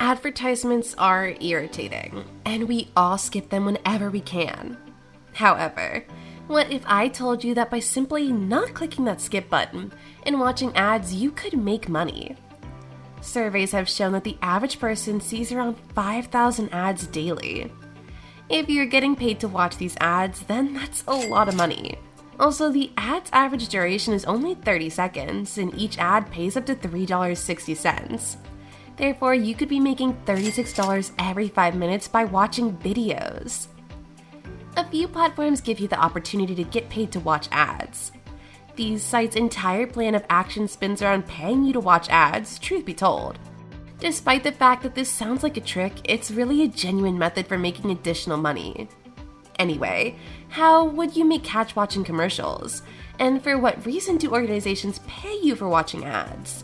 Advertisements are irritating, and we all skip them whenever we can. However, what if I told you that by simply not clicking that skip button and watching ads, you could make money? Surveys have shown that the average person sees around 5,000 ads daily. If you're getting paid to watch these ads, then that's a lot of money. Also, the ad's average duration is only 30 seconds, and each ad pays up to $3.60. Therefore, you could be making $36 every 5 minutes by watching videos. A few platforms give you the opportunity to get paid to watch ads. These sites' entire plan of action spins around paying you to watch ads, truth be told. Despite the fact that this sounds like a trick, it's really a genuine method for making additional money. Anyway, how would you make cash watching commercials? And for what reason do organizations pay you for watching ads?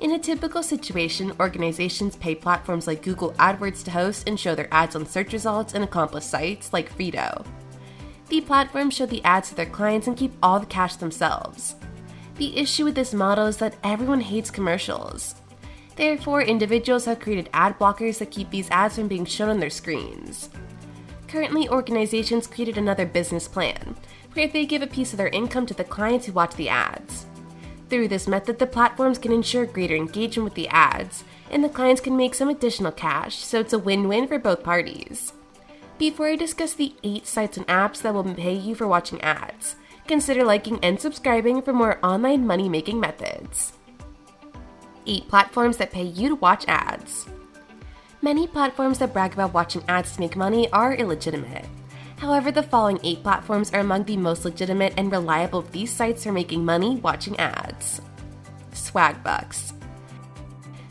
In a typical situation, organizations pay platforms like Google AdWords to host and show their ads on search results and accomplice sites like Frito. The platforms show the ads to their clients and keep all the cash themselves. The issue with this model is that everyone hates commercials. Therefore, individuals have created ad blockers that keep these ads from being shown on their screens. Currently, organizations created another business plan, where they give a piece of their income to the clients who watch the ads. Through this method, the platforms can ensure greater engagement with the ads, and the clients can make some additional cash, so it's a win-win for both parties. Before I discuss the 8 sites and apps that will pay you for watching ads, consider liking and subscribing for more online money-making methods. 8 platforms that pay you to watch ads. Many platforms that brag about watching ads to make money are illegitimate. However, the following 8 platforms are among the most legitimate and reliable of these sites for making money watching ads. Swagbucks.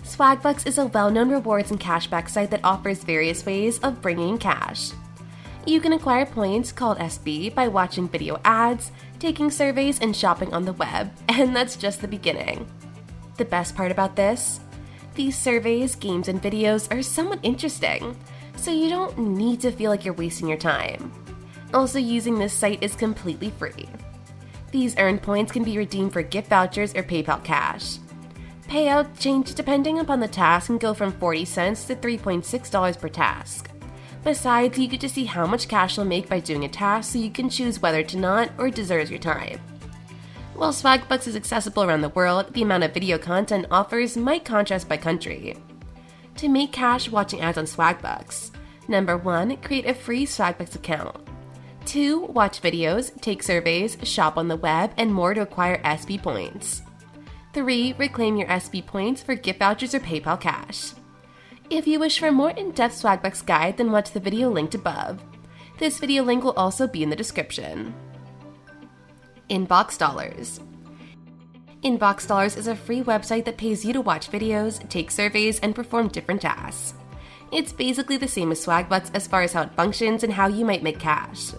Swagbucks is a well-known rewards and cashback site that offers various ways of bringing in cash. You can acquire points, called SB, by watching video ads, taking surveys, and shopping on the web, and that's just the beginning. The best part about this? These surveys, games, and videos are somewhat interesting, so you don't need to feel like you're wasting your time. Also, using this site is completely free. These earned points can be redeemed for gift vouchers or PayPal cash. Payout change depending upon the task and go from 40 cents to $3.6 per task. Besides, you get to see how much cash you'll make by doing a task, so you can choose whether to not or deserve your time. While Swagbucks is accessible around the world, the amount of video content offers might contrast by country. To make cash watching ads on Swagbucks: Number 1, create a free Swagbucks account. 2, watch videos, take surveys, shop on the web, and more to acquire SB points. 3, reclaim your SB points for gift vouchers or PayPal cash. If you wish for a more in-depth Swagbucks guide, then watch the video linked above. This video link will also be in the description. Inbox Dollars. Inbox Dollars is a free website that pays you to watch videos, take surveys, and perform different tasks. It's basically the same as Swagbucks as far as how it functions and how you might make cash.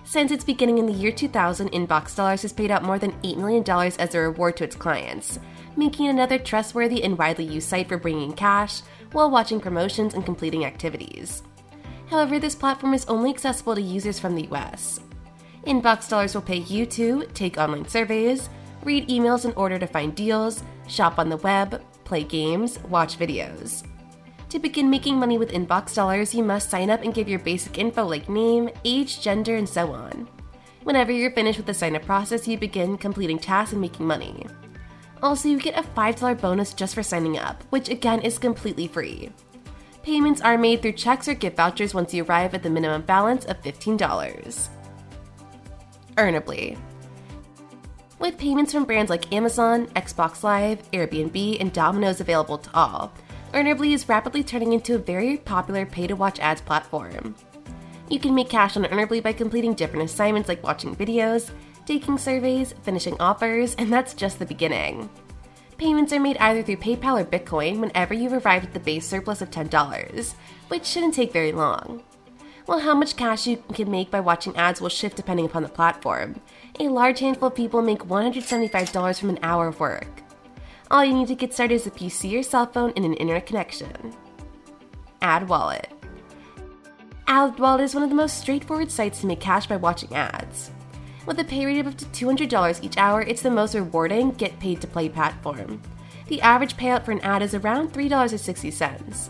Since its beginning in the year 2000, Inbox Dollars has paid out more than $8 million as a reward to its clients, making it another trustworthy and widely used site for bringing in cash while watching promotions and completing activities. However, this platform is only accessible to users from the US. Inbox Dollars will pay you to take online surveys, read emails in order to find deals, shop on the web, play games, watch videos. To begin making money with Inbox Dollars, you must sign up and give your basic info like name, age, gender, and so on. Whenever you're finished with the sign-up process, you begin completing tasks and making money. Also, you get a $5 bonus just for signing up, which again is completely free. Payments are made through checks or gift vouchers once you arrive at the minimum balance of $15. Earnably. With payments from brands like Amazon, Xbox Live, Airbnb, and Domino's available to all, Earnably is rapidly turning into a very popular pay-to-watch ads platform. You can make cash on Earnably by completing different assignments like watching videos, taking surveys, finishing offers, and that's just the beginning. Payments are made either through PayPal or Bitcoin whenever you've arrived at the base surplus of $10, which shouldn't take very long. While how much cash you can make by watching ads will shift depending upon the platform, a large handful of people make $175 from an hour of work. All you need to get started is a PC or cell phone and an internet connection. AdWallet. AdWallet is one of the most straightforward sites to make cash by watching ads. With a pay rate of up to $200 each hour, it's the most rewarding get-paid-to-play platform. The average payout for an ad is around $3.60.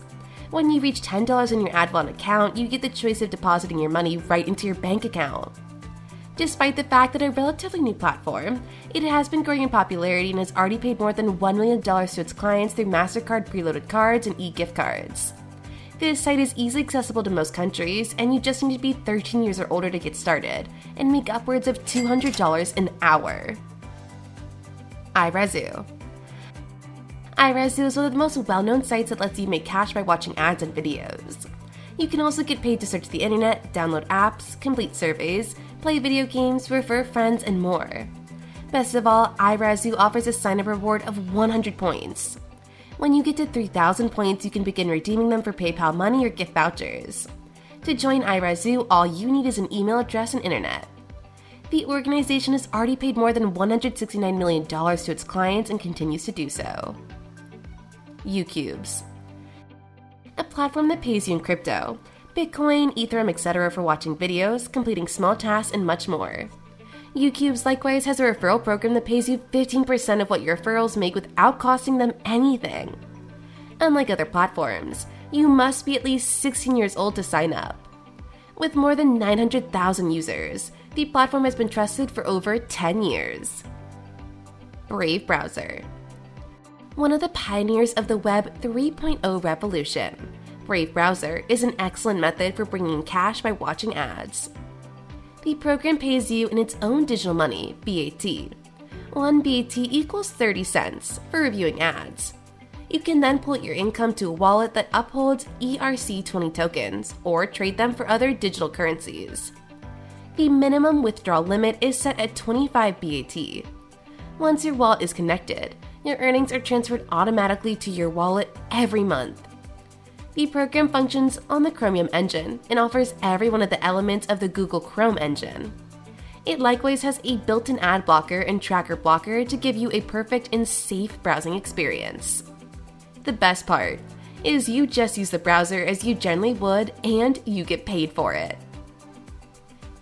When you reach $10 in your AdVon account, you get the choice of depositing your money right into your bank account. Despite the fact that a relatively new platform, it has been growing in popularity and has already paid more than $1 million to its clients through MasterCard preloaded cards and e-gift cards. This site is easily accessible to most countries, and you just need to be 13 years or older to get started, and make upwards of $200 an hour. Irazoo. Irazoo is one of the most well-known sites that lets you make cash by watching ads and videos. You can also get paid to search the internet, download apps, complete surveys, play video games, refer friends, and more. Best of all, Irazoo offers a sign-up reward of 100 points. When you get to 3,000 points, you can begin redeeming them for PayPal money or gift vouchers. To join Irazoo, all you need is an email address and internet. The organization has already paid more than $169 million to its clients and continues to do so. UCubes. A platform that pays you in crypto, Bitcoin, Ethereum, etc. for watching videos, completing small tasks, and much more. UCubes likewise has a referral program that pays you 15% of what your referrals make without costing them anything. Unlike other platforms, you must be at least 16 years old to sign up. With more than 900,000 users, the platform has been trusted for over 10 years. Brave Browser. One of the pioneers of the Web 3.0 revolution, Brave Browser is an excellent method for bringing in cash by watching ads. The program pays you in its own digital money, BAT. 1 BAT equals 30 cents for reviewing ads. You can then pull your income to a wallet that upholds ERC20 tokens or trade them for other digital currencies. The minimum withdrawal limit is set at 25 BAT. Once your wallet is connected, your earnings are transferred automatically to your wallet every month. The program functions on the Chromium engine and offers every one of the elements of the Google Chrome engine. It likewise has a built-in ad blocker and tracker blocker to give you a perfect and safe browsing experience. The best part is you just use the browser as you generally would, and you get paid for it.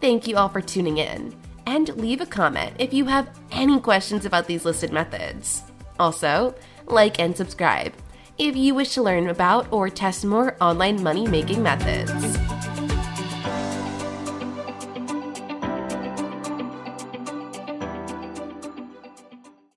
Thank you all for tuning in, and leave a comment if you have any questions about these listed methods. Also, like and subscribe if you wish to learn about or test more online money-making methods.